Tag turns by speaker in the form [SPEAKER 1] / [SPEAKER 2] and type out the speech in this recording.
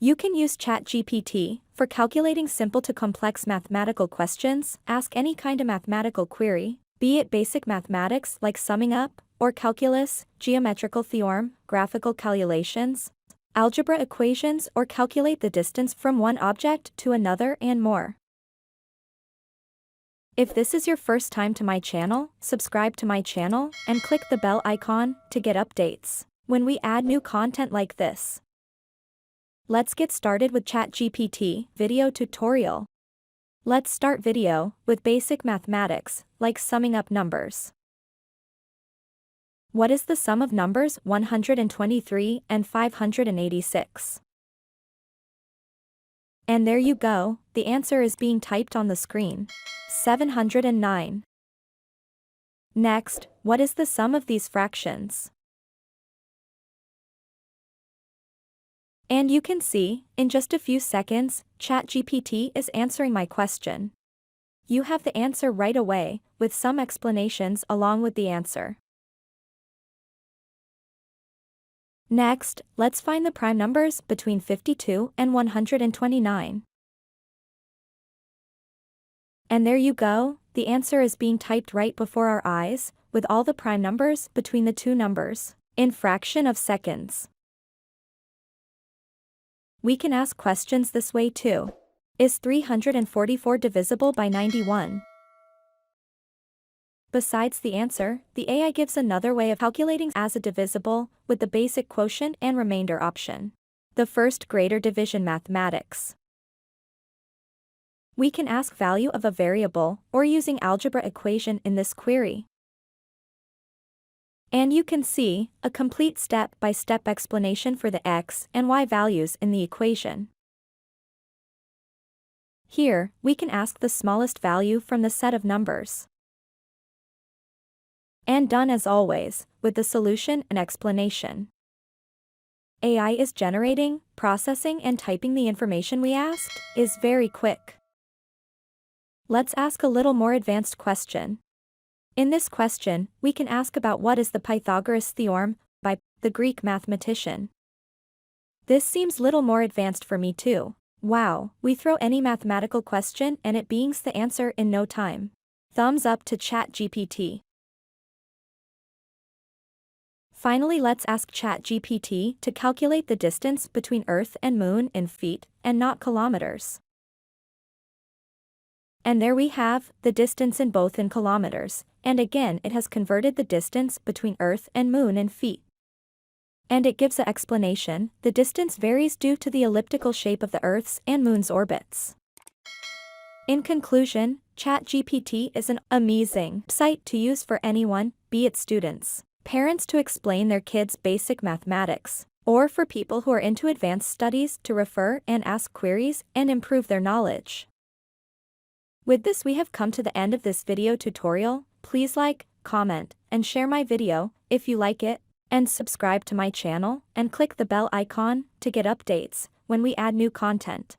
[SPEAKER 1] You can use ChatGPT for calculating simple to complex mathematical questions. Ask any kind of mathematical query, be it basic mathematics like summing up, or calculus, geometrical theorem, graphical calculations, algebra equations, or calculate the distance from one object to another, and more. If this is your first time to my channel, subscribe to my channel and click the bell icon to get updates when we add new content like this. Let's get started with ChatGPT video tutorial. Let's start video with basic mathematics, like summing up numbers. What is the sum of numbers 123 and 586? And there you go, the answer is being typed on the screen. 709. Next, what is the sum of these fractions? And you can see, in just a few seconds, ChatGPT is answering my question. You have the answer right away, with some explanations along with the answer. Next, let's find the prime numbers between 52 and 129. And there you go, the answer is being typed right before our eyes, with all the prime numbers between the two numbers, in fraction of seconds. We can ask questions this way too. Is 344 divisible by 91? Besides the answer, the AI gives another way of calculating as a divisible, with the basic quotient and remainder option. The first grader division mathematics. We can ask value of a variable, or using algebra equation in this query. And you can see, a complete step-by-step explanation for the x and y values in the equation. Here, we can ask the smallest value from the set of numbers. And done as always, with the solution and explanation. AI is generating, processing and typing the information we asked, is very quick. Let's ask a little more advanced question. In this question, we can ask about what is the Pythagoras theorem, by the Greek mathematician. This seems little more advanced for me too. Wow, we throw any mathematical question and it beings the answer in no time. Thumbs up to ChatGPT. Finally, let's ask ChatGPT to calculate the distance between Earth and Moon in feet, and not kilometers. And there we have, the distance in both in kilometers, and again it has converted the distance between Earth and Moon in feet. And it gives an explanation, the distance varies due to the elliptical shape of the Earth's and Moon's orbits. In conclusion, ChatGPT is an amazing site to use for anyone, be it students, parents to explain their kids basic mathematics, or for people who are into advanced studies to refer and ask queries and improve their knowledge. With this we have come to the end of this video tutorial. Please like, comment, and share my video if you like it, and subscribe to my channel and click the bell icon to get updates when we add new content.